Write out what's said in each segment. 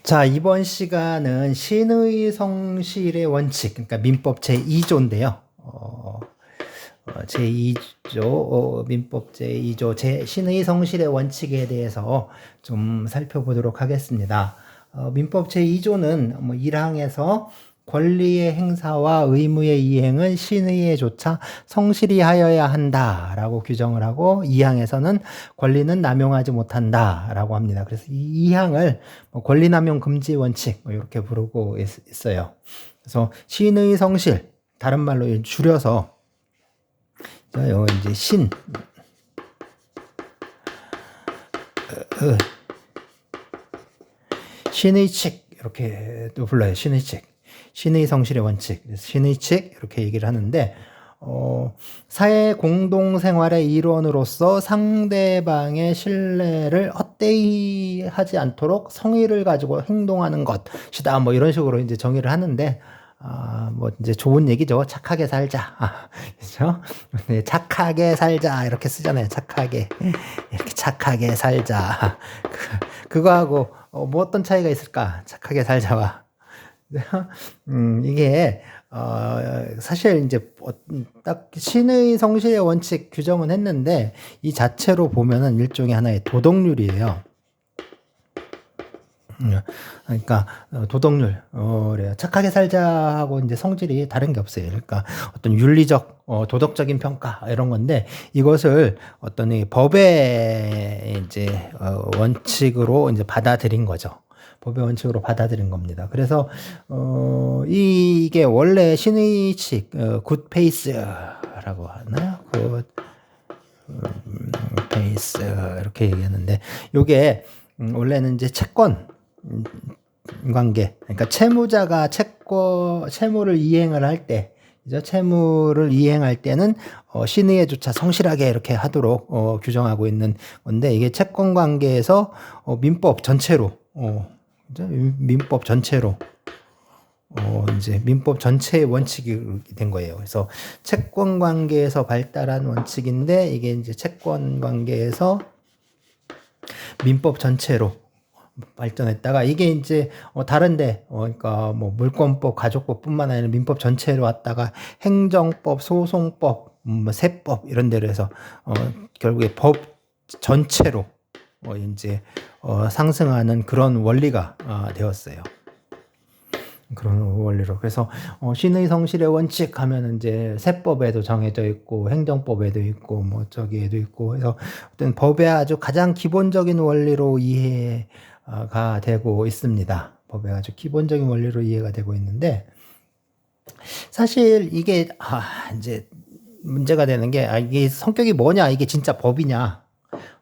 자, 이번 시간은 신의 성실의 원칙, 그러니까 민법 제2조인데요. 제2조, 민법 제2조, 신의 성실의 원칙에 대해서 좀 살펴보도록 하겠습니다. 민법 제2조는 1항에서 권리의 행사와 의무의 이행은 신의에 조차 성실히 하여야 한다라고 규정을 하고 2항에서는 권리는 남용하지 못한다라고 합니다. 그래서 이 2항을 권리남용 금지 원칙 이렇게 부르고 있어요. 그래서 신의 성실, 다른 말로 줄여서 이제 신의 칙 이렇게 또 불러요. 신의 칙. 신의 성실의 원칙, 신의 칙 이렇게 얘기를 하는데 사회 공동생활의 일원으로서 상대방의 신뢰를 헛되이 하지 않도록 성의를 가지고 행동하는 것이다. 뭐 이런 식으로 이제 정의를 하는데 뭐 이제 좋은 얘기죠. 착하게 살자. 그렇죠? 네, 착하게 살자 이렇게 쓰잖아요. 착하게 이렇게 착하게 살자. 그거하고 뭐 어떤 차이가 있을까? 착하게 살자와. 이게 사실 이제 딱 신의 성실의 원칙 규정은 했는데 이 자체로 보면은 일종의 하나의 도덕률이에요. 그러니까 도덕률, 그래요. 착하게 살자하고 이제 성질이 다른 게 없어요. 그러니까 어떤 윤리적, 도덕적인 평가 이런 건데 이것을 어떤 이 법의 이제 원칙으로 이제 받아들인 거죠. 법의 원칙으로 받아들인 겁니다. 그래서 이게 원래 신의칙, 굿페이스라고 하나요? 굿 페이스 이렇게 얘기하는데 이게 원래는 이제 채권 관계, 그러니까 채무자가 채무를 이행을 할 때, 채무를 이행할 때는 신의에 조차 성실하게 이렇게 하도록 규정하고 있는 건데 이게 채권 관계에서 민법 전체로 민법 전체로 이제 민법 전체의 원칙이 된 거예요. 그래서 채권 관계에서 발달한 원칙인데 이게 이제 채권 관계에서 민법 전체로 발전했다가 이게 이제 다른데 그러니까 뭐 물권법, 가족법뿐만 아니라 민법 전체로 왔다가 행정법, 소송법, 세법 이런 데로 해서 결국에 법 전체로 이제 상승하는 그런 원리가 되었어요. 그런 원리로. 그래서 신의 성실의 원칙 하면 이제 세법에도 정해져 있고 행정법에도 있고 뭐 저기에도 있고 해서 어떤 법의 아주 가장 기본적인 원리로 이해가 되고 있습니다. 법의 아주 기본적인 원리로 이해가 되고 있는데 사실 이게 이제 문제가 되는 게 이게 성격이 뭐냐, 이게 진짜 법이냐,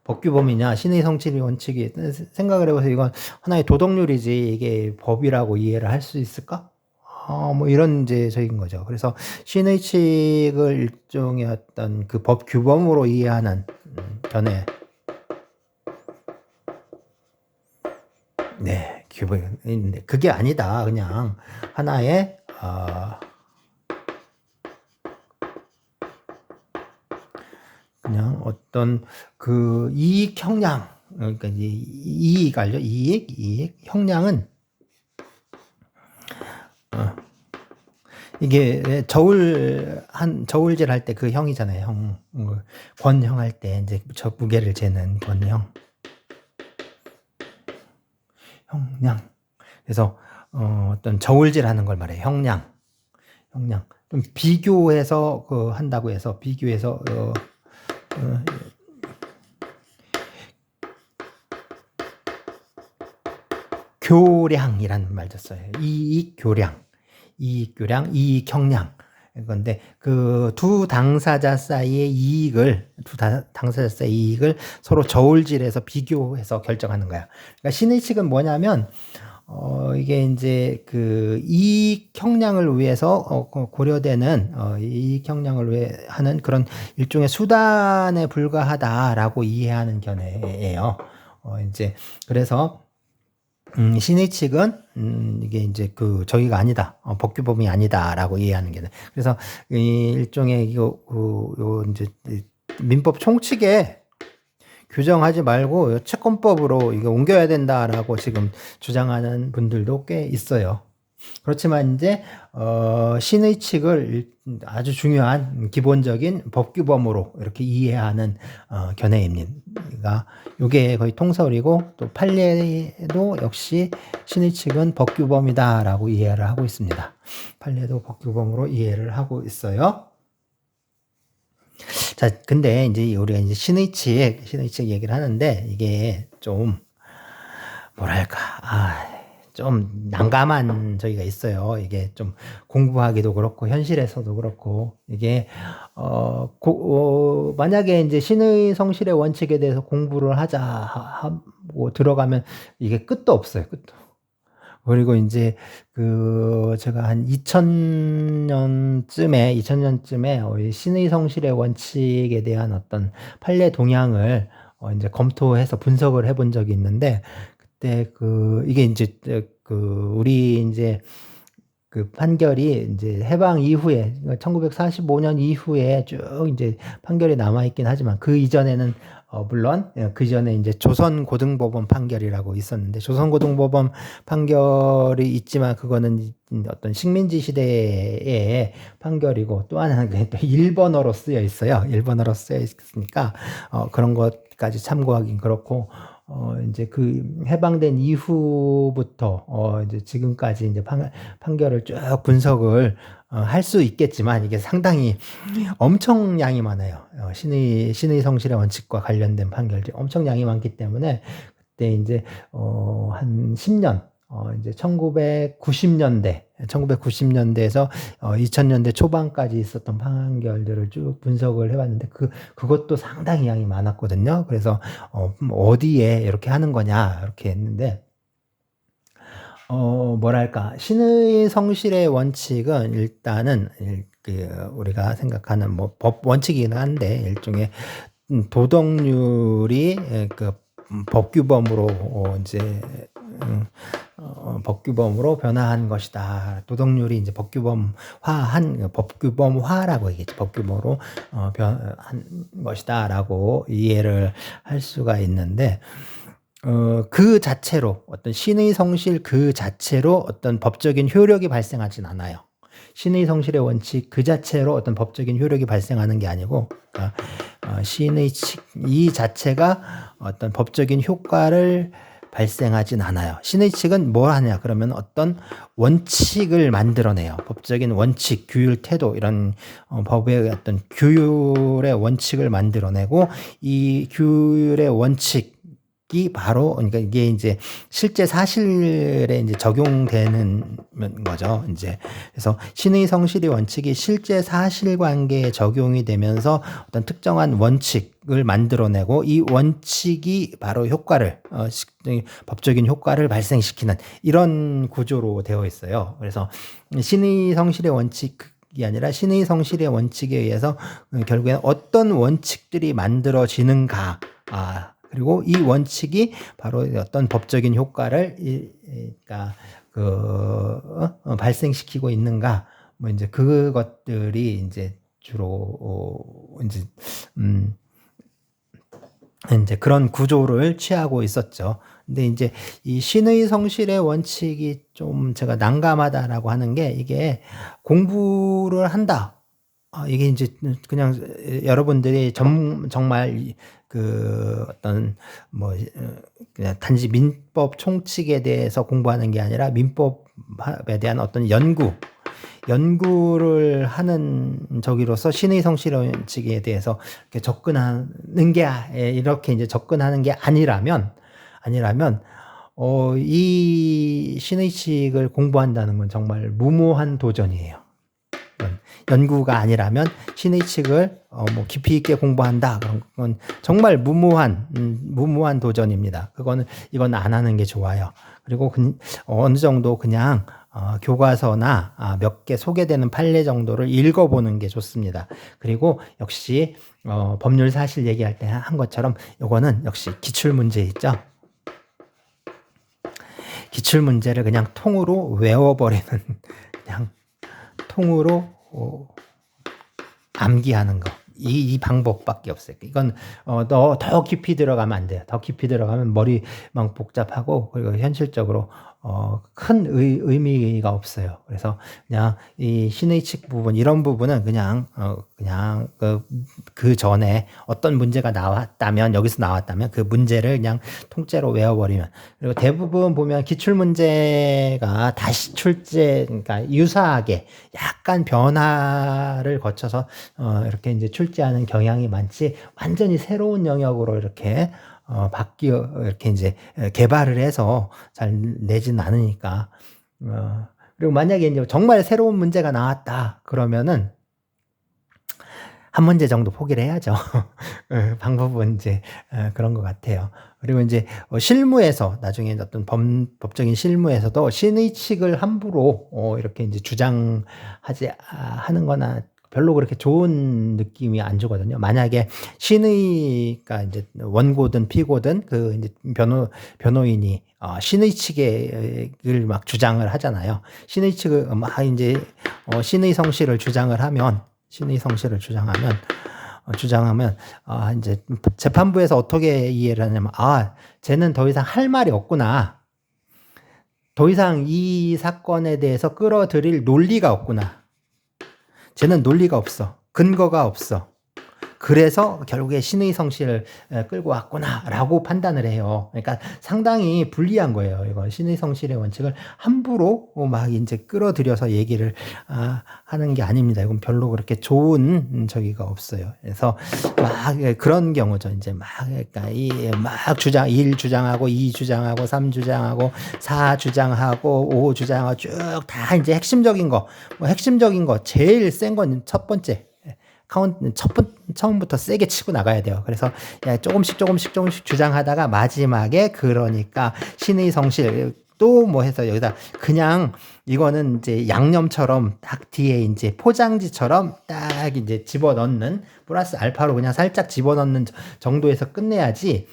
법규범이냐, 신의 성실의 원칙이 생각을 해봐서 이건 하나의 도덕률이지 이게 법이라고 이해를 할 수 있을까? 뭐 이런 이제 적인 거죠. 그래서 신의 칙을 일종의 어떤 그 법 규범으로 이해하는 견해. 네, 규범인데 그게 아니다. 그냥 하나의 그냥 어떤 그 이익 형량, 그러니까 이제 이익 알죠? 이익 형량은 이게 저울질 할 때 그 형이잖아요. 형, 권형 할 때 이제 저 무게를 재는 권형, 형량. 그래서 어떤 저울질 하는 걸 말해요. 형량. 좀 비교해서 한다고 해서 비교해서 교량이라는 말도 써요. 이익 교량, 이익 형량. 건데 그 두 당사자 사이의 이익을 서로 저울질해서 비교해서 결정하는 거야. 그러니까 신의 칙은 뭐냐면 이게 이제 그 이익 형량을 위해서 고려되는 이익 형량을 위해 하는 그런 일종의 수단에 불과하다라고 이해하는 견해예요. 이제 그래서 신의 칙은 이게 이제 그 저기가 아니다, 법규범이 아니다라고 이해하는 게. 그래서 이 일종의 요 이제 민법 총칙에 규정하지 말고 채권법으로 이게 옮겨야 된다라고 지금 주장하는 분들도 꽤 있어요. 그렇지만 이제 신의 측을 아주 중요한 기본적인 법규범으로 이렇게 이해하는 견해입니다. 이게 거의 통설이고 또 판례도 역시 신의 측은 법규범이다라고 이해를 하고 있습니다. 판례도 법규범으로 이해를 하고 있어요. 자, 근데 이제 우리가 이제 신의 측 얘기를 하는데 이게 좀 뭐랄까, 좀 난감한 저기가 있어요. 이게 좀 공부하기도 그렇고 현실에서도 그렇고 이게 만약에 이제 신의 성실의 원칙에 대해서 공부를 하자 하고 들어가면 이게 끝도 없어요. 끝도. 그리고 이제 제가 한 2000년쯤에 신의 성실의 원칙에 대한 어떤 판례 동향을 이제 검토해서 분석을 해본 적이 있는데 그때 이게 이제 우리 이제 판결이 이제 해방 이후에 1945년 이후에 쭉 이제 판결이 남아 있긴 하지만 그 이전에는 물론 그 전에 이제 조선고등법원 판결이라고 있었는데 조선고등법원 판결이 있지만 그거는 어떤 식민지 시대의 판결이고 또 하나는 또 일본어로 쓰여 있어요. 일본어로 쓰여 있으니까 그런 것까지 참고하긴 그렇고 이제 해방된 이후부터 이제 지금까지 이제 판결을 쭉 분석을 할 수 있겠지만 이게 상당히 엄청 양이 많아요. 신의 성실의 원칙과 관련된 판결들이 엄청 양이 많기 때문에 그때 이제 한 10년 이제 1990년대에서 2000년대 초반까지 있었던 판결들을 쭉 분석을 해봤는데 그것도 상당히 양이 많았거든요. 그래서 어디에 이렇게 하는 거냐 이렇게 했는데 뭐랄까 신의 성실의 원칙은 일단은 우리가 생각하는 뭐 법 원칙이긴 한데 일종의 도덕률이 법규범으로 이제 법규범으로 변화한 것이다. 도덕률이 이제 법규범화라고 얘기했죠. 법규범으로 변한 것이다라고 이해를 할 수가 있는데 그 자체로 어떤 신의 성실 그 자체로 어떤 법적인 효력이 발생하진 않아요. 신의 성실의 원칙 그 자체로 어떤 법적인 효력이 발생하는 게 아니고 신의 이 자체가 어떤 법적인 효과를 발생하진 않아요. 신의 측은 뭘 하냐 그러면 어떤 원칙을 만들어내요. 법적인 원칙, 규율, 태도 이런 법의 어떤 규율의 원칙을 만들어내고 이 규율의 원칙 바로 그러니까 이게 이제 실제 사실에 이제 적용되는 거죠. 이제 그래서 신의 성실의 원칙이 실제 사실관계에 적용이 되면서 어떤 특정한 원칙을 만들어내고 이 원칙이 바로 법적인 효과를 발생시키는 이런 구조로 되어 있어요. 그래서 신의 성실의 원칙이 아니라 신의 성실의 원칙에 의해서 결국에는 어떤 원칙들이 만들어지는가 그리고 이 원칙이 바로 어떤 법적인 효과를 발생시키고 있는가 뭐 이제 그것들이 이제 주로 이제 그런 구조를 취하고 있었죠. 근데 이제 이 신의 성실의 원칙이 좀 제가 난감하다라고 하는 게 이게 공부를 한다. 이게 이제 그냥 여러분들이 정말 어떤 뭐 그냥 단지 민법 총칙에 대해서 공부하는 게 아니라 민법에 대한 어떤 연구를 하는 저기로서 신의 성실의 원칙에 대해서 이렇게 접근하는 게 이렇게 이제 접근하는 게 아니라면 이 신의 식을 공부한다는 건 정말 무모한 도전이에요. 연구가 아니라면 신의 측을 뭐 깊이 있게 공부한다. 그런 건 정말 무모한 도전입니다. 이건 안 하는 게 좋아요. 그리고 어느 정도 그냥 교과서나 몇 개 소개되는 판례 정도를 읽어보는 게 좋습니다. 그리고 역시 법률 사실 얘기할 때 한 것처럼 이거는 역시 기출문제 있죠. 기출문제를 그냥 통으로 외워버리는 그냥 통으로 암기하는 거. 이 방법밖에 없어요. 이건 더 깊이 들어가면 안 돼요. 더 깊이 들어가면 머리만 복잡하고 그리고 현실적으로 큰 의미가 없어요. 그래서 그냥 이 신의 측 부분 이런 부분은 그냥 그 전에 어떤 문제가 나왔다면 여기서 나왔다면 그 문제를 그냥 통째로 외워버리면 그리고 대부분 보면 기출 문제가 다시 출제 그러니까 유사하게 약간 변화를 거쳐서 이렇게 이제 출제하는 경향이 많지 완전히 새로운 영역으로 이렇게 이렇게 이제 개발을 해서 잘 내진 않으니까. 그리고 만약에 이제 정말 새로운 문제가 나왔다, 그러면은 한 문제 정도 포기를 해야죠. 방법은 이제 그런 것 같아요. 그리고 이제 실무에서 나중에 어떤 법적인 실무에서도 신의 측을 함부로 이렇게 이제 하는 거나 별로 그렇게 좋은 느낌이 안 주거든요. 만약에 그러니까 이제 원고든 피고든 그 이제 변호인이 신의 측을 막 주장을 하잖아요. 신의 측을 막 이제 신의 성실을 주장하면 이제 재판부에서 어떻게 이해를 하냐면 쟤는 더 이상 할 말이 없구나. 더 이상 이 사건에 대해서 끌어들일 논리가 없구나. 쟤는 논리가 없어. 근거가 없어. 그래서 결국에 신의 성실을 끌고 왔구나라고 판단을 해요. 그러니까 상당히 불리한 거예요. 이거 신의 성실의 원칙을 함부로 막 이제 끌어들여서 얘기를 하는 게 아닙니다. 이건 별로 그렇게 좋은 저기가 없어요. 그래서 막 그런 경우죠. 이제 그러니까 막 1 주장하고 2 주장하고 3 주장하고 4 주장하고 5 주장하고 쭉 다 이제 핵심적인 거 제일 센 건 첫 번째. 처음부터 세게 치고 나가야 돼요. 그래서 조금씩 주장하다가 마지막에 그러니까 신의 성실 또 뭐 해서 여기다 그냥 이거는 이제 양념처럼 딱 뒤에 이제 포장지처럼 딱 이제 집어넣는 플러스 알파로 그냥 살짝 집어넣는 정도에서 끝내야지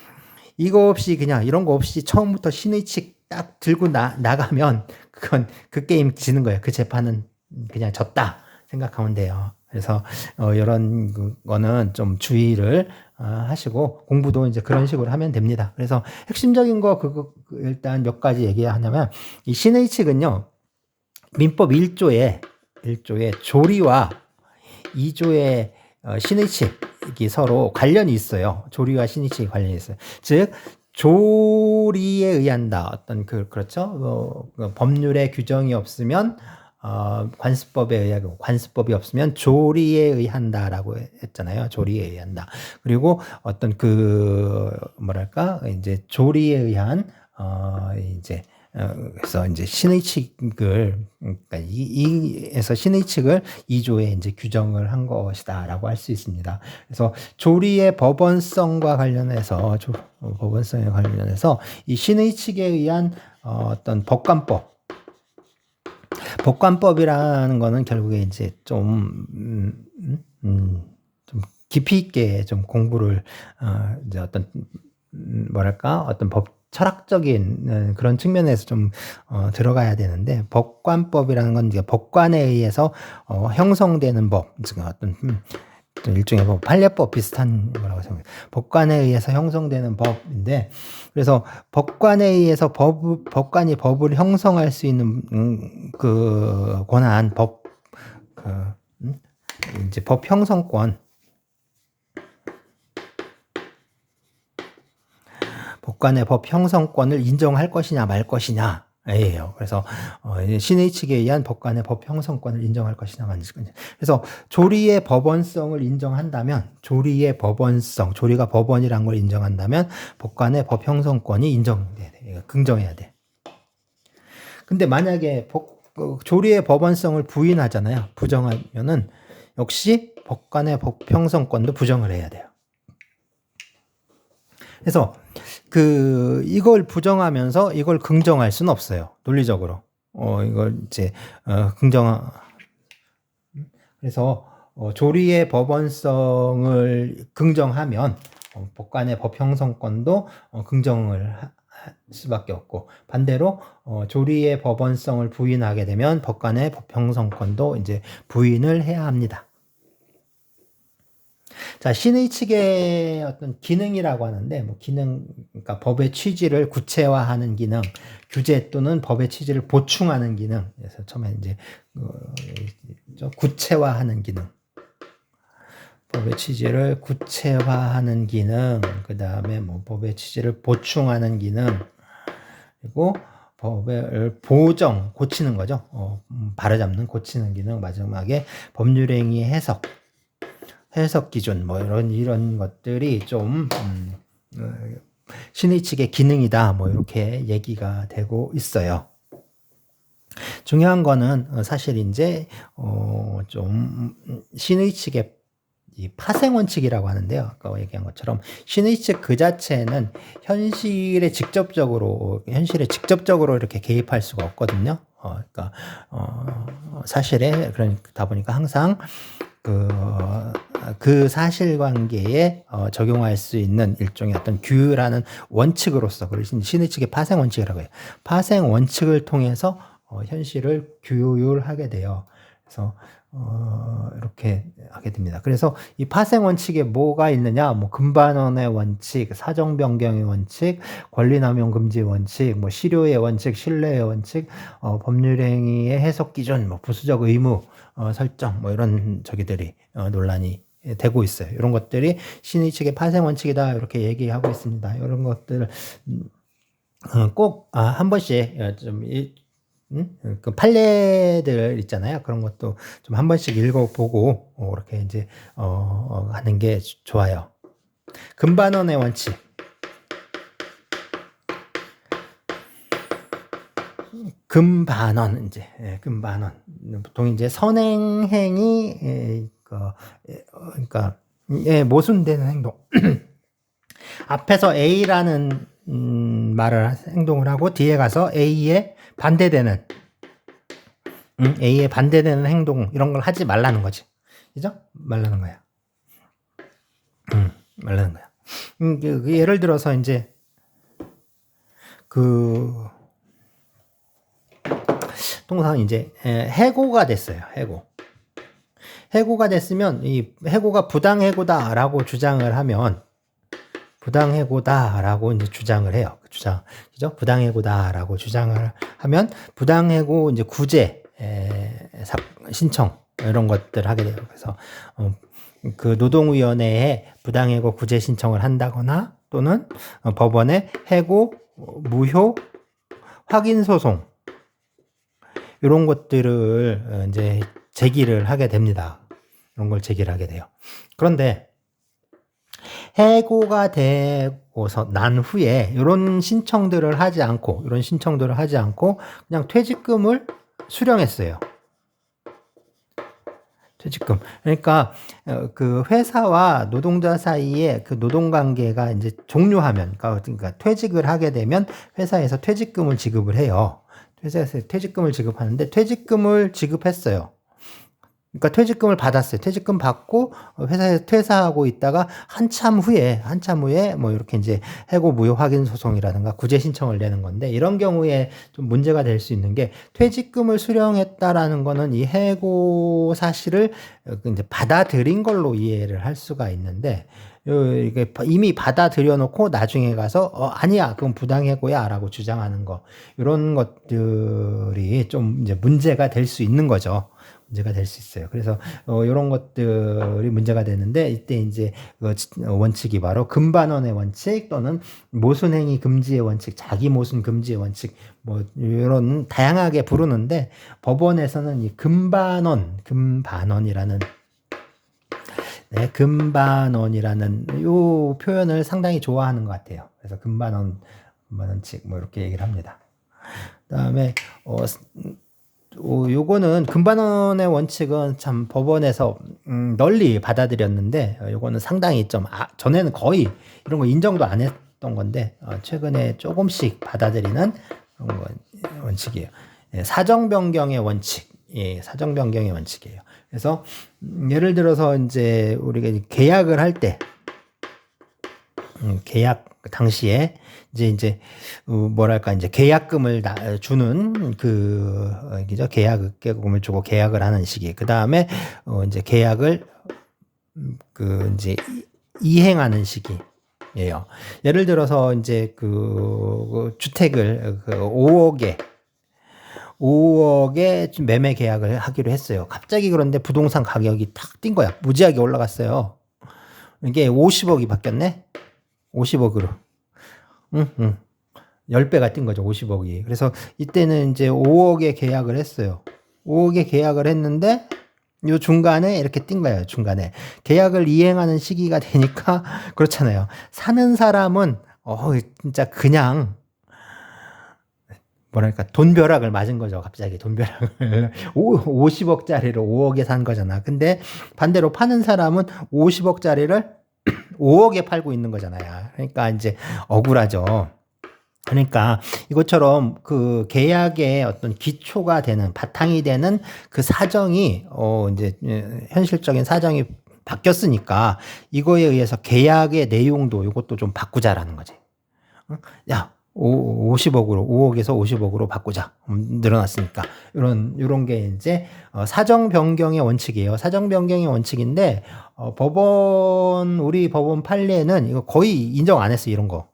이거 없이 그냥 이런 거 없이 처음부터 신의 측 딱 들고 나가면 그건 그 게임 지는 거예요. 그 재판은 그냥 졌다 생각하면 돼요. 그래서 이런 거는 좀 주의를 하시고 공부도 이제 그런 식으로 하면 됩니다. 그래서 핵심적인 거 일단 몇 가지 얘기하냐면 이 신의 측은요. 민법 1조에 조리와 2조의 신의 측이 서로 관련이 있어요. 조리와 신의 측이 관련이 있어요. 즉 조리에 의한다. 어떤 그렇죠? 법률에 규정이 없으면 관습법에 의하고 관습법이 없으면 조리에 의한다라고 했잖아요. 조리에 의한다. 그리고 어떤 이제 조리에 의한 그래서 이제 신의 측을 그러니까 에서 신의 측을 2조에 이제 규정을 한 것이다라고 할 수 있습니다. 그래서 조리의 법원성과 관련해서 이 신의 측에 의한 어떤 법관법이라는 거는 결국에 이제 좀 깊이 있게 좀 공부를 이제 어떤 어떤 철학적인 그런 측면에서 좀 들어가야 되는데 법관법이라는 건 이제 법관에 의해서 형성되는 법, 즉 어떤 일종의 판례법 비슷한 거라고 생각해요. 법관에 의해서 형성되는 법인데, 그래서 법관에 의해서 법관이 법을 형성할 수 있는 그 권한, 이제 법 형성권, 법관의 법 형성권을 인정할 것이냐 말 것이냐. 예요. 그래서 신의 측에 의한 법관의 법 형성권을 인정할 것이냐 말지. 그래서 조리의 법원성을 인정한다면 조리가 법원이란 걸 인정한다면 법관의 법 형성권이 인정돼야 돼. 긍정해야 돼. 근데 만약에 조리의 법원성을 부인하잖아요. 부정하면은 역시 법관의 법 형성권도 부정을 해야 돼요. 그래서 이걸 부정하면서 이걸 긍정할 수는 없어요. 논리적으로. 이걸 이제 그래서 조리의 법원성을 긍정하면 법관의 법 형성권도 긍정을 할 수밖에 없고, 반대로 조리의 법원성을 부인하게 되면 법관의 법 형성권도 이제 부인을 해야 합니다. 자, 신의 측의 어떤 기능이라고 하는데, 뭐 기능, 그러니까 법의 취지를 구체화하는 기능, 규제 또는 법의 취지를 보충하는 기능. 그래서 처음에 이제 구체화하는 기능, 법의 취지를 구체화하는 기능, 그 다음에 뭐 법의 취지를 보충하는 기능, 그리고 법을 보정, 고치는 거죠. 바로잡는, 고치는 기능, 마지막에 법률행위 해석. 해석 기준 뭐 이런 것들이 좀 신의 측의 기능이다 뭐 이렇게 얘기가 되고 있어요. 중요한 거는 사실 이제 좀 신의 측의 이 파생 원칙이라고 하는데요. 아까 얘기한 것처럼 신의 측 그 자체는 현실에 직접적으로 이렇게 개입할 수가 없거든요. 그러니까 사실에 그러다 보니까 항상 그 사실관계에 적용할 수 있는 일종의 어떤 규율하는 원칙으로서 그걸 신의 측의 파생 원칙이라고 해요. 파생 원칙을 통해서 현실을 규율하게 돼요. 그래서 이렇게 하게 됩니다. 그래서 이 파생 원칙에 뭐가 있느냐? 뭐 금반원의 원칙, 사정 변경의 원칙, 권리남용 금지 원칙, 뭐 실효의 원칙, 신뢰의 원칙, 법률행위의 해석 기준, 뭐 부수적 의무 설정, 뭐 이런 저기들이 논란이 되고 있어요. 이런 것들이 신의 측의 파생 원칙이다 이렇게 얘기하고 있습니다. 이런 것들 꼭 한 번씩 그 판례들 있잖아요. 그런 것도 좀 한 번씩 읽어보고 이렇게 이제 하는 게 좋아요. 금반원의 원칙. 금반원 금반원 보통 이제 선행행위 그러니까 모순되는 행동. 앞에서 A라는 행동을 하고 뒤에 가서 A에 반대되는 행동 이런 걸 하지 말라는 거지. 그죠? 말라는 거야. 말라는 거야. 예를 들어서 이제 통상 이제 해고가 됐어요. 해고가 됐으면 이 해고가 부당해고다라고 주장을 하면 부당해고다라고 이제 주장을 해요. 그죠? 부당해고다라고 주장을 하면 부당해고 이제 구제 신청 이런 것들 하게 돼요. 그래서 그 노동위원회에 부당해고 구제 신청을 한다거나 또는 법원에 해고 무효 확인 소송 이런 것들을 이제 제기를 하게 됩니다. 이런 걸 제기를 하게 돼요. 그런데 해고가 되고서 난 후에 이런 신청들을 하지 않고 그냥 퇴직금을 수령했어요. 퇴직금. 그러니까 그 회사와 노동자 사이에 그 노동 관계가 이제 종료하면 그러니까 퇴직을 하게 되면 회사에서 퇴직금을 지급을 해요. 회사에서 퇴직금을 지급하는데 퇴직금을 지급했어요. 그러니까 퇴직금을 받았어요. 퇴직금 받고 회사에서 퇴사하고 있다가 한참 후에 뭐 이렇게 이제 해고 무효 확인 소송이라든가 구제 신청을 내는 건데 이런 경우에 좀 문제가 될 수 있는 게 퇴직금을 수령했다라는 거는 이 해고 사실을 이제 받아들인 걸로 이해를 할 수가 있는데 이게 이미 받아들여 놓고 나중에 가서 아니야 그건 부당해고야라고 주장하는 거 이런 것들이 좀 이제 문제가 될 수 있는 거죠. 문제가 될 수 있어요. 그래서 이런 것들이 문제가 되는데 이때 이제 원칙이 바로 금반원의 원칙 또는 모순행위 금지의 원칙, 자기 모순 금지의 원칙 뭐 이런 다양하게 부르는데 법원에서는 이 금반원이라는 요 표현을 상당히 좋아하는 것 같아요. 그래서 금반원칙 뭐 이렇게 얘기를 합니다. 그다음에 요거는 금반원의 원칙은 참 법원에서 널리 받아들였는데 요거는 상당히 좀 전에는 거의 이런 거 인정도 안 했던 건데 최근에 조금씩 받아들이는 그런 원칙이에요. 사정 변경의 원칙. 사정 변경의 원칙이에요. 그래서 예를 들어서 이제 우리가 계약을 할 때 계약 당시에 이제 뭐랄까 이제 계약금을 주는 계약금을 주고 계약을 하는 시기. 그 다음에 이제 계약을 이제 이행하는 시기예요. 예를 들어서 이제 그 주택을 5억에 좀 매매 계약을 하기로 했어요. 갑자기 그런데 부동산 가격이 탁 뛴 거야. 무지하게 올라갔어요. 이게 50억이 바뀌었네? 50억으로. 응. 10배가 뛴 거죠, 50억이. 그래서 이때는 이제 5억에 계약을 했어요. 5억에 계약을 했는데, 요 중간에 이렇게 뛴 거예요, 중간에. 계약을 이행하는 시기가 되니까, 그렇잖아요. 사는 사람은, 진짜 그냥, 뭐랄까, 돈벼락을 맞은 거죠, 갑자기. 돈벼락을. 50억짜리를 5억에 산 거잖아. 근데 반대로 파는 사람은 50억짜리를 5억에 팔고 있는 거잖아요. 그러니까 이제 억울하죠. 그러니까 이것처럼 그 계약의 어떤 기초가 되는 바탕이 되는 그 사정이 이제 현실적인 사정이 바뀌었으니까 이거에 의해서 계약의 내용도 이것도 좀 바꾸자라는 거지. 야, 50억으로 5억에서 50억으로 바꾸자. 늘어났으니까 이런 게 이제 사정 변경의 원칙이에요. 사정 변경의 원칙인데 우리 법원 판례는 이거 거의 인정 안 했어, 이런 거.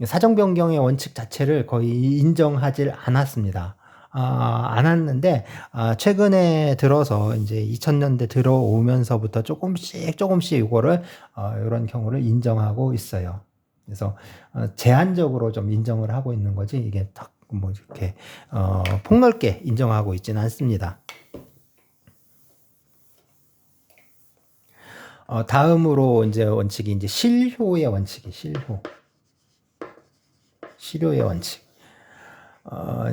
사정 변경의 원칙 자체를 거의 인정하지 않았습니다. 안 했는데, 최근에 들어서 이제 2000년대 들어오면서부터 조금씩 이거를, 이런 경우를 인정하고 있어요. 그래서, 제한적으로 좀 인정을 하고 있는 거지, 이게 딱 뭐 이렇게, 폭넓게 인정하고 있지는 않습니다. 다음으로 이제 원칙이 이제 실효의 원칙이, 실효의 원칙.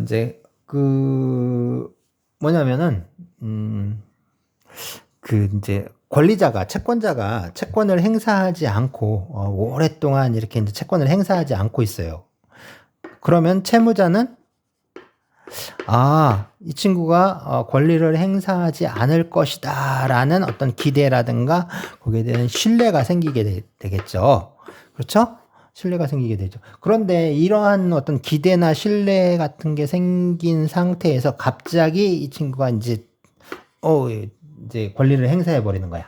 이제 뭐냐면은 이제 채권자가 채권을 행사하지 않고 오랫동안 이렇게 이제 채권을 행사하지 않고 있어요. 그러면 채무자는 이 친구가 권리를 행사하지 않을 것이다라는 어떤 기대라든가 거기에 대한 신뢰가 생기게 되겠죠. 그렇죠? 신뢰가 생기게 되죠. 그런데 이러한 어떤 기대나 신뢰 같은 게 생긴 상태에서 갑자기 이 친구가 이제 권리를 행사해 버리는 거야.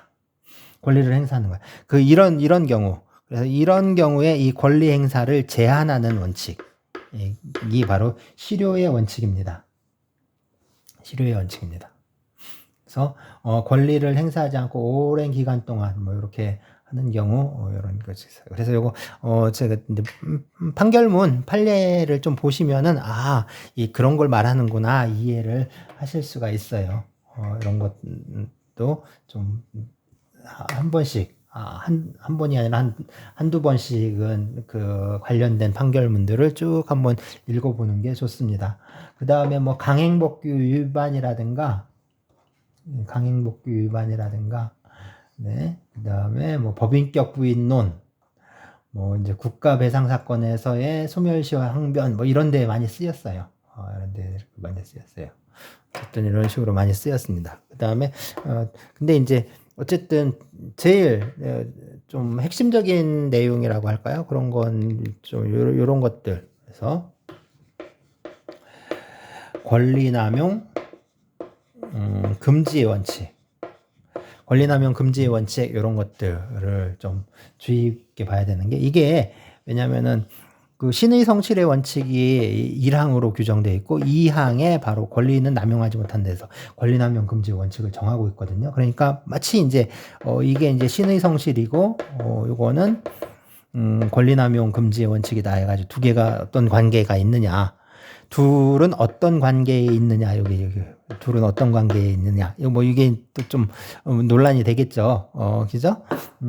권리를 행사하는 거야. 이런 경우. 그래서 이런 경우에 이 권리 행사를 제한하는 원칙이 바로 실효의 원칙입니다. 실효의 원칙입니다. 그래서 권리를 행사하지 않고 오랜 기간 동안 뭐 이렇게 하는 경우 이런 것이 있어요. 그래서 요거 제가 판결문 판례를 좀 보시면은 그런 걸 말하는구나 이해를 하실 수가 있어요. 이런 것도 좀 한 번씩 한 번이 아니라 한두 번씩은 그 관련된 판결문들을 쭉 한번 읽어보는 게 좋습니다. 그 다음에 뭐 강행복규 위반이라든가 네. 그 다음에 뭐 법인격 부인론, 뭐 이제 국가배상 사건에서의 소멸시효 항변, 뭐 이런 데 많이 쓰였어요. 이런 데 많이 쓰였어요. 어쨌든 이런 식으로 많이 쓰였습니다. 그 다음에, 근데 이제 어쨌든 제일 좀 핵심적인 내용이라고 할까요? 그런 건 좀 요런 것들. 그래서 권리남용, 금지의 원칙. 권리남용 금지의 원칙 이런 것들을 좀 주의 깊게 봐야 되는 게 이게 왜냐면은 그 신의 성실의 원칙이 1항으로 규정되어 있고 2항에 바로 권리는 남용하지 못한 데서 권리남용 금지 원칙을 정하고 있거든요. 그러니까 마치 이제 이게 이제 신의 성실이고 요거는 권리남용 금지의 원칙이다 해가지고 두 개가 어떤 관계가 있느냐. 둘은 어떤 관계에 있느냐, 여기 둘은 어떤 관계에 있느냐, 뭐 이게 또 좀 논란이 되겠죠. 그죠?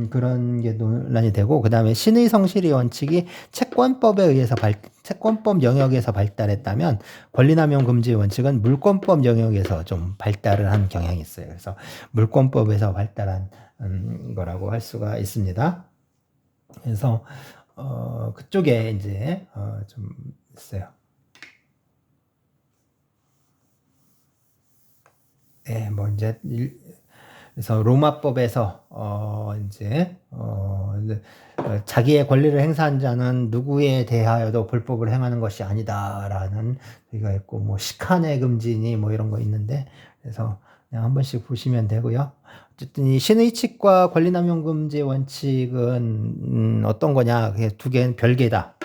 그런 게 논란이 되고, 그 다음에 신의 성실의 원칙이 채권법 영역에서 발달했다면, 권리남용 금지의 원칙은 물권법 영역에서 좀 발달을 한 경향이 있어요. 그래서 물권법에서 발달한 거라고 할 수가 있습니다. 그래서, 그쪽에 이제, 좀 있어요. 네, 뭐 이제 그래서 로마법에서 자기의 권리를 행사한 자는 누구에 대하여도 불법을 행하는 것이 아니다라는 얘기가 있고 뭐 시카네 금지니 뭐 이런 거 있는데 그래서 그냥 한 번씩 보시면 되고요. 어쨌든 이 신의칙과 권리남용금지 원칙은 어떤 거냐? 두 개는 별개다.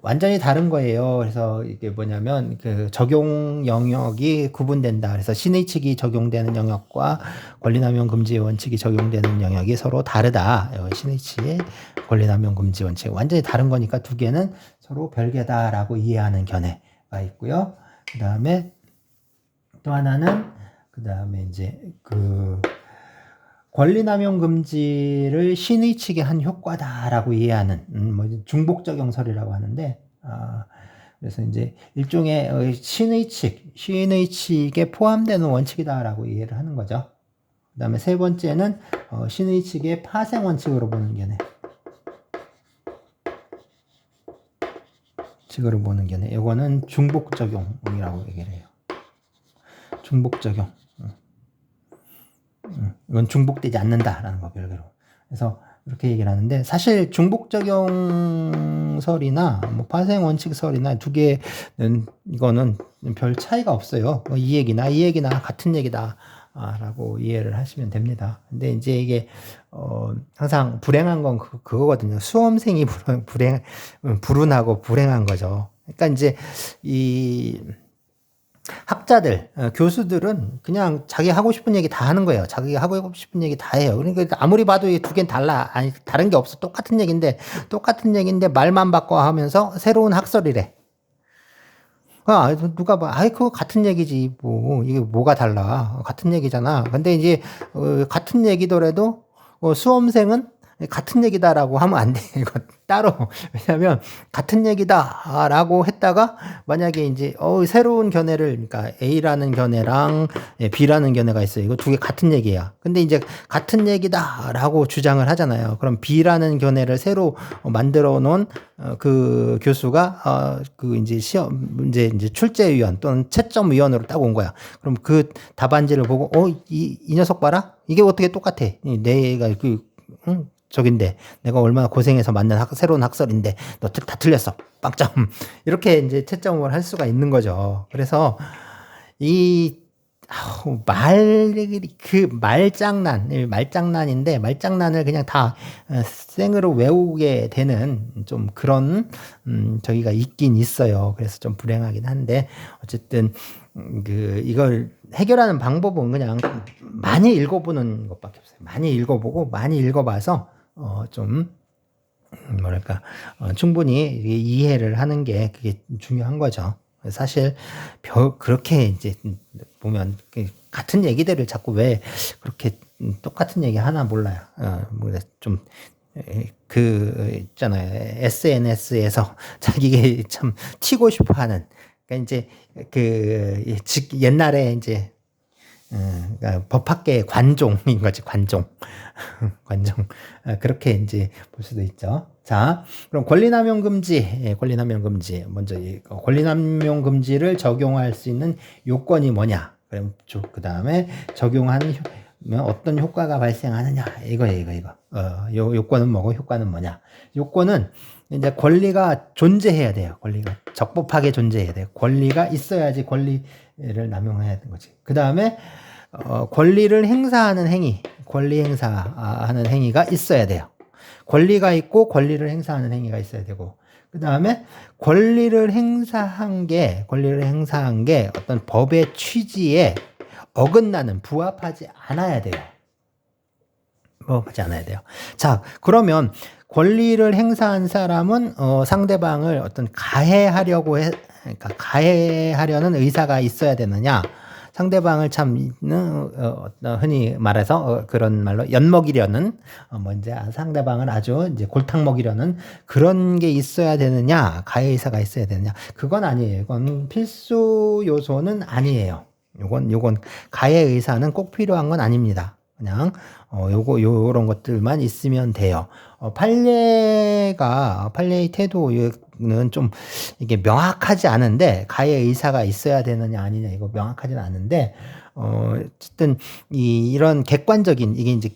완전히 다른 거예요. 그래서 이게 뭐냐면 그 적용 영역이 구분된다. 그래서 신의칙이 적용되는 영역과 권리남용 금지 원칙이 적용되는 영역이 서로 다르다. 신의칙, 권리남용 금지 원칙 완전히 다른 거니까 두 개는 서로 별개다라고 이해하는 견해가 있고요. 그다음에 또 하나는 그다음에 이제 그 권리남용 금지를 신의칙이 한 효과다라고 이해하는 뭐 중복적용설이라고 하는데 그래서 이제 일종의 신의칙에 포함되는 원칙이다라고 이해를 하는 거죠. 그다음에 세 번째는 신의칙의 파생 원칙으로 보는 견해. 식으로 보는 견해. 이거는 중복적용이라고 얘기를 해요. 중복적용. 이건 중복되지 않는다라는 거 별개로. 그래서 이렇게 얘기를 하는데 사실 중복적용설이나 뭐 파생원칙설이나 두 개는 이거는 별 차이가 없어요. 이 얘기나 같은 얘기다. 라고 이해를 하시면 됩니다. 근데 이제 이게 항상 불행한 건 그거거든요. 수험생이 불운하고 불행한 거죠. 그러니까 이제 이 학자들, 교수들은 그냥 자기 하고 싶은 얘기 다 하는 거예요. 자기가 하고 싶은 얘기 다 해요. 그러니까 아무리 봐도 이 두 개는 달라. 아니, 다른 게 없어. 똑같은 얘기인데 말만 바꿔 하면서 새로운 학설이래. 누가 봐. 그거 같은 얘기지. 뭐, 이게 뭐가 달라. 같은 얘기잖아. 근데 이제, 같은 얘기더라도, 수험생은 같은 얘기다라고 하면 안 돼. 이거 따로. 왜냐면, 같은 얘기다라고 했다가, 만약에 이제, 새로운 견해를, 그러니까 A라는 견해랑 B라는 견해가 있어요. 이거 두 개 같은 얘기야. 근데 이제, 같은 얘기다라고 주장을 하잖아요. 그럼 B라는 견해를 새로 만들어 놓은, 그 교수가, 그 이제 이제 출제위원 또는 채점위원으로 딱 온 거야. 그럼 그 답안지를 보고, 이 녀석 봐라? 이게 어떻게 똑같아? 내가 저긴데 내가 얼마나 고생해서 만든 새로운 학설인데 너 다 틀렸어. 빵점. 이렇게 이제 채점을 할 수가 있는 거죠. 그래서 이 말장난인데 말장난을 그냥 다 생으로 외우게 되는 좀 그런 저기가 있긴 있어요. 그래서 좀 불행하긴 한데 어쨌든 이걸 해결하는 방법은 그냥 많이 읽어보는 것밖에 없어요. 많이 읽어보고 많이 읽어봐서 좀 뭐랄까 충분히 이해를 하는 게 그게 중요한 거죠. 사실 그렇게 이제 보면 같은 얘기들을 자꾸 왜 그렇게 똑같은 얘기 하나 몰라요. 좀 있잖아요. SNS에서 자기가 참 튀고 싶어 하는. 그러니까 이제 옛날에 이제 그러니까 법학계의 관종인 거지, 관종. 관종. 그렇게 이제 볼 수도 있죠. 자, 그럼 권리남용 금지. 먼저 권리남용 금지를 적용할 수 있는 요건이 뭐냐? 그럼 그 다음에 적용하는 어떤 효과가 발생하느냐? 이거. 요건은 뭐고 효과는 뭐냐? 요건은 이제 권리가 존재해야 돼요. 권리가 적법하게 존재해야 돼요. 권리가 있어야지 권리를 남용해야 되는 거지. 그 다음에 권리를 행사하는 권리 행사하는 행위가 있어야 돼요. 권리가 있고 권리를 행사하는 행위가 있어야 되고, 그 다음에 권리를 행사한 게 어떤 법의 취지에 어긋나는 부합하지 않아야 돼요. 자, 그러면 권리를 행사한 사람은 상대방을 어떤 그러니까 가해하려는 의사가 있어야 되느냐? 상대방을 참 흔히 말해서 그런 말로 엿먹이려는 이제 상대방을 아주 이제 골탕 먹이려는 그런 게 있어야 되느냐? 가해 의사가 있어야 되느냐? 그건 아니에요. 이건 필수 요소는 아니에요. 요건 가해 의사는 꼭 필요한 건 아닙니다. 그냥 요런 것들만 있으면 돼요. 판례의 태도는 좀 이게 명확하지 않은데 가해 의사가 있어야 되느냐 아니냐 이거 명확하지는 않은데 어쨌든 이런 객관적인 이게 이제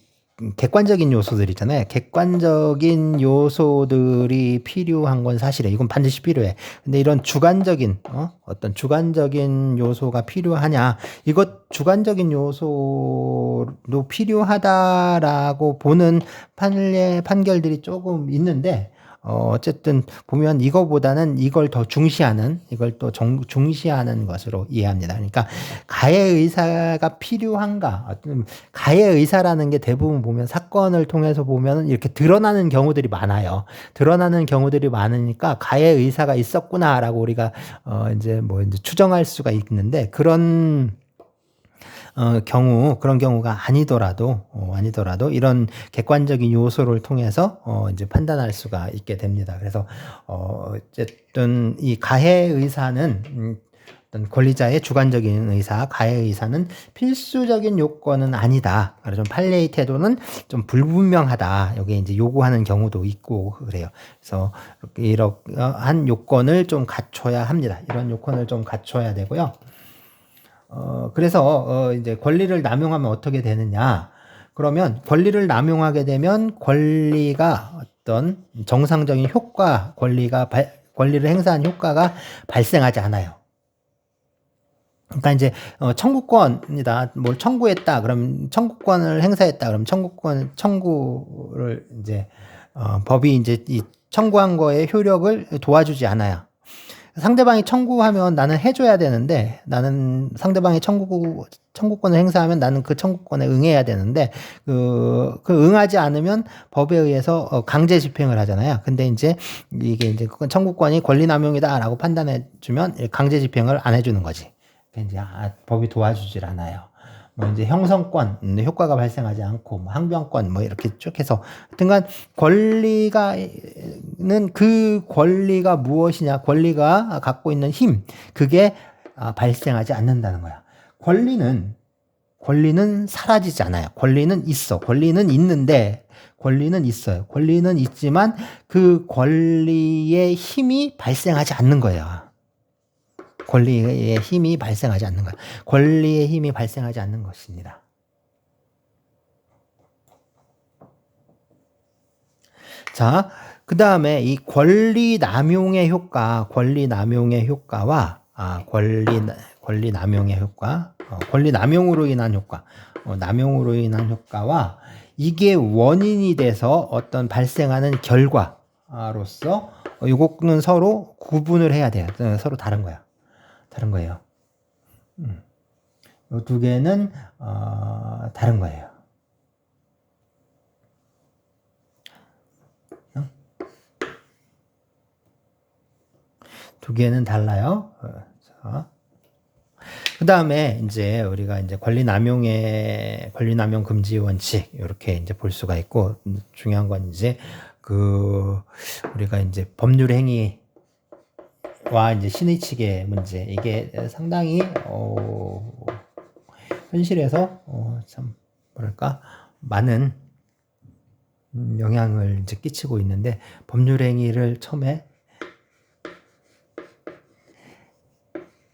객관적인 요소들이잖아요. 객관적인 요소들이 필요한 건 사실이에요. 이건 반드시 필요해. 근데 이런 주관적인 어떤 주관적인 요소가 필요하냐? 이것 주관적인 요소도 필요하다라고 보는 판결들이 조금 있는데 어쨌든 보면 이거보다는 이걸 더 중시하는, 이걸 또 중시하는 것으로 이해합니다. 그러니까 가해 의사가 필요한가? 가해 의사라는 게 대부분 보면 사건을 통해서 보면 이렇게 드러나는 경우들이 많아요. 드러나는 경우들이 많으니까 가해 의사가 있었구나라고 우리가 이제 추정할 수가 있는데 그런 그런 경우가 아니더라도 이런 객관적인 요소를 통해서 이제 판단할 수가 있게 됩니다. 그래서 어쨌든 이 가해 의사는 어떤 권리자의 주관적인 의사, 가해 의사는 필수적인 요건은 아니다. 그래서 판례의 태도는 좀 불분명하다. 여기 이제 요구하는 경우도 있고 그래요. 그래서 이러한 요건을 좀 갖춰야 합니다. 이런 요건을 좀 갖춰야 되고요. 그래서 이제 권리를 남용하면 어떻게 되느냐? 그러면 권리를 남용하게 되면 권리가 어떤 정상적인 효과, 권리를 행사한 효과가 발생하지 않아요. 그러니까 이제 청구권이다. 뭘 청구했다. 그럼 청구권을 행사했다. 그럼 청구를 이제 법이 이제 이 청구한 거의 효력을 도와주지 않아요. 상대방이 청구하면 나는 해줘야 되는데, 나는 상대방이 청구권을 행사하면 나는 그 청구권에 응해야 되는데, 그 응하지 않으면 법에 의해서 강제 집행을 하잖아요. 근데 이제 이게 이제 청구권이 권리남용이다라고 판단해주면 강제 집행을 안 해주는 거지. 이제 법이 도와주질 않아요. 이제 형성권 효과가 발생하지 않고 항변권 이렇게 쭉 해서 하여튼간 그 권리가 무엇이냐, 권리가 갖고 있는 힘, 그게 발생하지 않는다는 거야. 권리는 사라지지 않아요. 권리는 있어. 권리는 있는데 권리는 있어요. 권리는 있지만 그 권리의 힘이 발생하지 않는 거예요. 권리의 힘이 발생하지 않는 것. 권리의 힘이 발생하지 않는 것입니다. 자, 그 다음에 이 권리 남용의 효과와 권리 남용의 효과, 권리 남용으로 인한 효과, 남용으로 인한 효과와 이게 원인이 돼서 어떤 발생하는 결과로서 이거는 서로 구분을 해야 돼요. 서로 다른 거야. 다른 거예요. 이 두 개는 다른 거예요. 두 개는 달라요. 그 다음에 이제 우리가 이제 권리남용 금지 원칙 이렇게 이제 볼 수가 있고 중요한 건 이제 우리가 이제 법률 행위 와 이제 신의 측의 문제, 이게 상당히 현실에서 참 뭐랄까 많은 영향을 이제 끼치고 있는데, 법률 행위를 처음에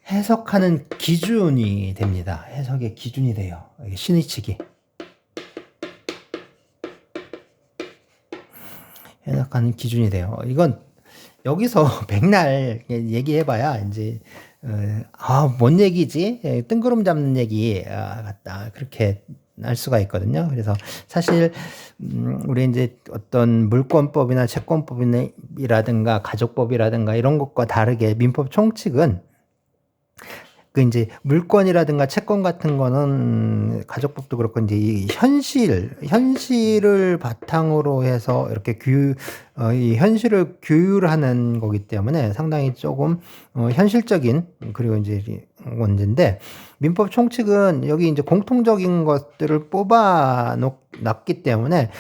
해석하는 기준이 됩니다. 해석의 기준이 돼요. 신의 측이 해석하는 기준이 돼요. 이건 여기서 백날 얘기해봐야 이제 뭔 얘기지? 뜬구름 잡는 얘기 같다, 그렇게 할 수가 있거든요. 그래서 사실 우리 이제 어떤 물권법이나 채권법이라든가 가족법이라든가 이런 것과 다르게 민법 총칙은 그 이제 물권이라든가 채권 같은 거는 가족법도 그렇고 이제 이 현실을 바탕으로 해서 이렇게 이 현실을 규율하는 거기 때문에 상당히 조금 현실적인 그리고 이제 문제인데, 민법 총칙은 여기 이제 공통적인 것들을 놨기 때문에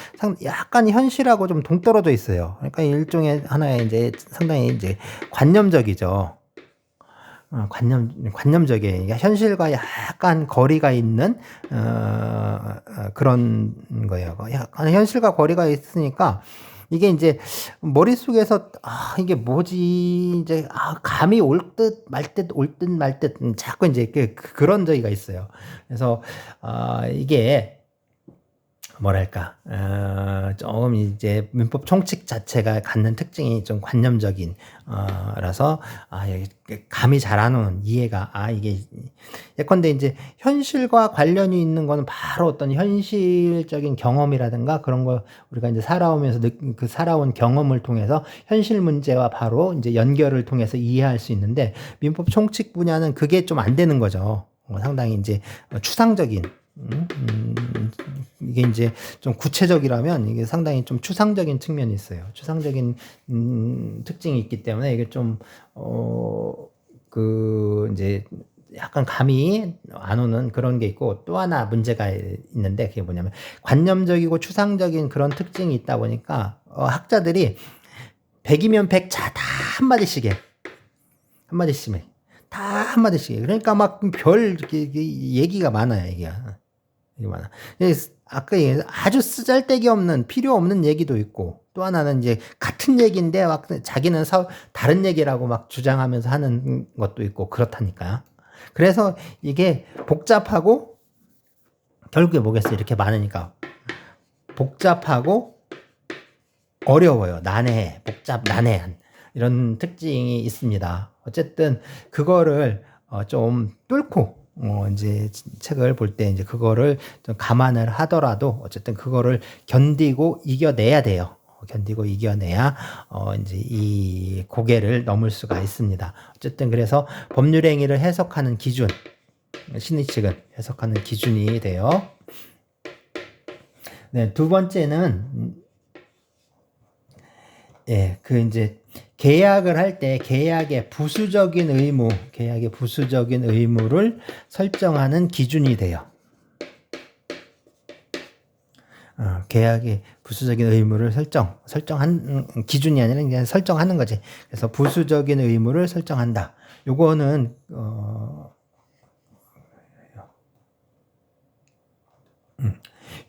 약간 현실하고 좀 동떨어져 있어요. 그러니까 일종의 하나의 이제 상당히 이제 관념적이죠. 관념적이에요. 현실과 약간 거리가 있는 그런 거예요. 약간 현실과 거리가 있으니까 이게 이제 머릿속에서 이게 뭐지 이제 감이 올 듯 말 듯 자꾸 이제 그런 저기가 있어요. 그래서 이게 뭐랄까, 좀 이제 민법 총칙 자체가 갖는 특징이 좀 관념적인, 라서, 감이 잘 안 오는 이해가, 이게, 예컨대 이제 현실과 관련이 있는 거는 바로 어떤 현실적인 경험이라든가 그런 거 우리가 이제 살아오면서 그 살아온 경험을 통해서 현실 문제와 바로 이제 연결을 통해서 이해할 수 있는데 민법 총칙 분야는 그게 좀 안 되는 거죠. 상당히 이제 추상적인, 이게 이제 좀 구체적이라면 이게 상당히 좀 추상적인 측면이 있어요. 추상적인 특징이 있기 때문에 이게 좀 이제 약간 감이 안 오는 그런 게 있고, 또 하나 문제가 있는데 그게 뭐냐면 관념적이고 추상적인 그런 특징이 있다 보니까 학자들이 100이면 100 다 한마디씩 해. 한마디씩 해. 다 한마디씩 해. 그러니까 막 별 얘기가 많아요. 얘기가 많아. 아까 아주 쓰잘데기 없는 필요 없는 얘기도 있고, 또 하나는 이제 같은 얘기인데 막 자기는 다른 얘기라고 막 주장하면서 하는 것도 있고 그렇다니까요. 그래서 이게 복잡하고 결국에 뭐겠어요? 이렇게 많으니까 복잡하고 어려워요. 난해해. 난해한 이런 특징이 있습니다. 어쨌든 그거를 좀 뚫고 이제 책을 볼 때 이제 그거를 좀 감안을 하더라도 어쨌든 그거를 견디고 이겨내야 돼요. 견디고 이겨내야 이제 이 고개를 넘을 수가 있습니다. 어쨌든 그래서 법률행위를 해석하는 기준, 신의 측은 해석하는 기준이 돼요. 네, 두 번째는 이제 계약을 할 때 계약의 부수적인 의무를 설정하는 기준이 돼요. 계약의 부수적인 의무를 설정한 기준이 아니라 그냥 설정하는 거지. 그래서 부수적인 의무를 설정한다. 요거는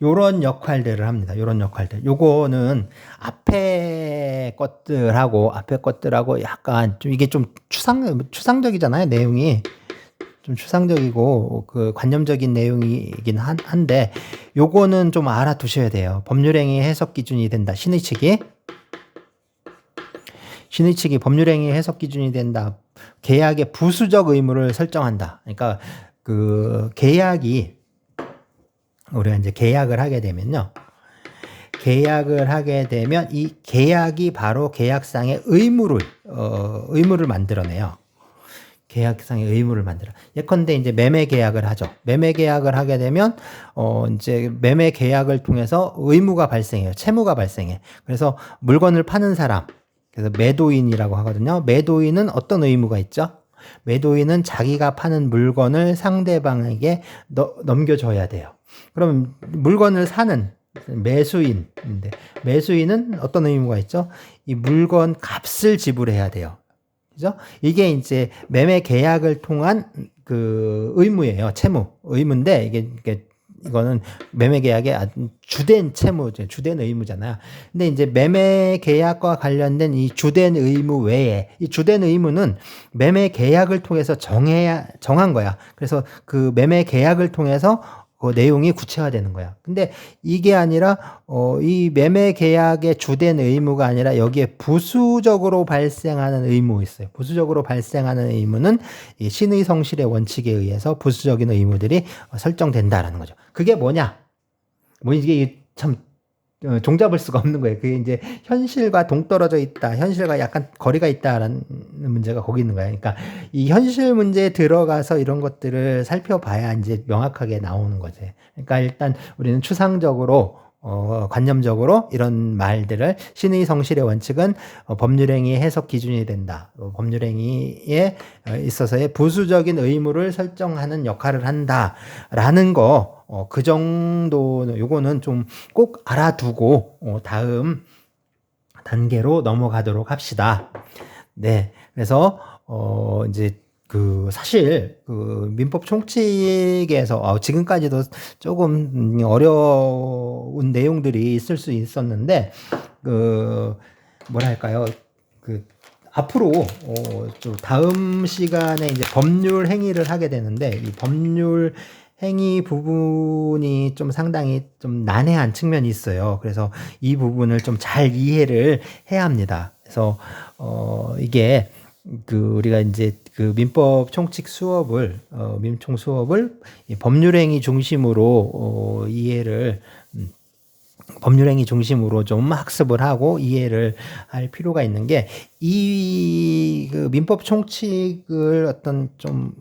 요런 역할들을 합니다. 요런 역할들. 요거는 앞에 것들하고 약간 좀 이게 좀 추상적이잖아요. 내용이. 좀 추상적이고 그 관념적인 내용이긴 한데 요거는 좀 알아두셔야 돼요. 법률행위 해석 기준이 된다. 신의 측이 법률행위 해석 기준이 된다. 계약의 부수적 의무를 설정한다. 그러니까 그 계약이 우리가 이제 계약을 하게 되면 이 계약이 바로 계약상의 의무를 만들어내요. 계약상의 의무를 만들어. 예컨대 이제 매매 계약을 하죠. 매매 계약을 하게 되면 이제 매매 계약을 통해서 의무가 발생해요. 채무가 발생해. 그래서 물건을 파는 사람, 그래서 매도인이라고 하거든요. 매도인은 어떤 의무가 있죠? 매도인은 자기가 파는 물건을 상대방에게 넘겨줘야 돼요. 그럼 물건을 사는 매수인인데 매수인은 어떤 의무가 있죠? 이 물건 값을 지불해야 돼요. 그죠? 이게 이제 매매 계약을 통한 그 의무예요. 의무인데 이거는 매매 계약의 주된 주된 의무잖아요. 근데 이제 매매 계약과 관련된 이 주된 의무 외에 이 주된 의무는 매매 계약을 통해서 정한 거야. 그래서 그 매매 계약을 통해서 그 내용이 구체화되는 거야. 근데 이게 아니라 이 매매 계약의 주된 의무가 아니라 여기에 부수적으로 발생하는 의무 있어요. 부수적으로 발생하는 의무는 이 신의 성실의 원칙에 의해서 부수적인 의무들이 설정된다라는 거죠. 그게 뭐냐? 이게 참 종잡을 수가 없는 거예요. 그게 이제 현실과 동떨어져 있다. 현실과 약간 거리가 있다라는 문제가 거기 있는 거예요. 그러니까 이 현실 문제에 들어가서 이런 것들을 살펴봐야 이제 명확하게 나오는 거지. 그러니까 일단 우리는 추상적으로 관념적으로 이런 말들을 신의 성실의 원칙은 법률행위 해석 기준이 된다. 법률행위에 있어서의 부수적인 의무를 설정하는 역할을 한다라는 거. 그 정도는 요거는 좀 꼭 알아두고 다음 단계로 넘어가도록 합시다. 네. 그래서 이제 사실 민법 총칙에서 지금까지도 조금 어려운 내용들이 있을 수 있었는데 뭐랄까요? 앞으로 좀 다음 시간에 이제 법률 행위를 하게 되는데 이 법률 행위 부분이 좀 상당히 좀 난해한 측면이 있어요. 그래서 이 부분을 좀 잘 이해를 해야 합니다. 그래서 이게 우리가 이제 민법 총칙 수업을 민총 수업을 이 법률행위 중심으로 이해를 법률행위 중심으로 좀 학습을 하고 이해를 할 필요가 있는 게 이 민법 총칙을 어떤 좀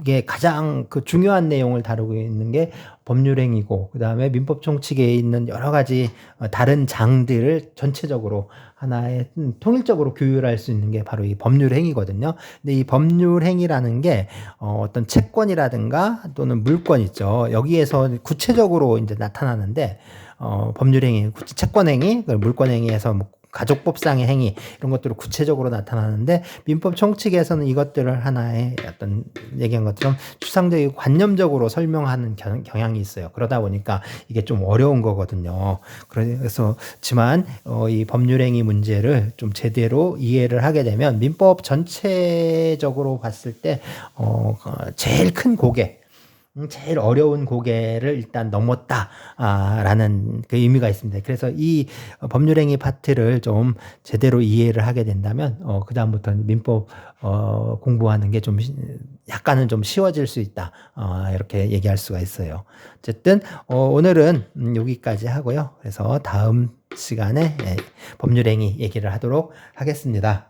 이게 가장 중요한 내용을 다루고 있는 게 법률행위고, 그 다음에 민법 총칙에 있는 여러 가지 다른 장들을 전체적으로 하나의 통일적으로 규율할 수 있는 게 바로 이 법률행위거든요. 근데 이 법률행위라는 게 어떤 채권이라든가 또는 물권 있죠. 여기에서 구체적으로 이제 나타나는데 법률행위, 채권행위, 물권행위에서 뭐 가족법상의 행위 이런 것들을 구체적으로 나타나는데 민법 총칙에서는 이것들을 하나의 어떤 얘기한 것처럼 추상적이고 관념적으로 설명하는 경향이 있어요. 그러다 보니까 이게 좀 어려운 거거든요. 그래서 지만 이 법률행위 문제를 좀 제대로 이해를 하게 되면 민법 전체적으로 봤을 때 제일 큰 고개, 제일 어려운 고개를 일단 넘었다라는 그 의미가 있습니다. 그래서 이 법률행위 파트를 좀 제대로 이해를 하게 된다면 그다음부터는 민법 공부하는 게 좀 약간은 좀 쉬워질 수 있다. 이렇게 얘기할 수가 있어요. 어쨌든 오늘은 여기까지 하고요. 그래서 다음 시간에 법률행위 얘기를 하도록 하겠습니다.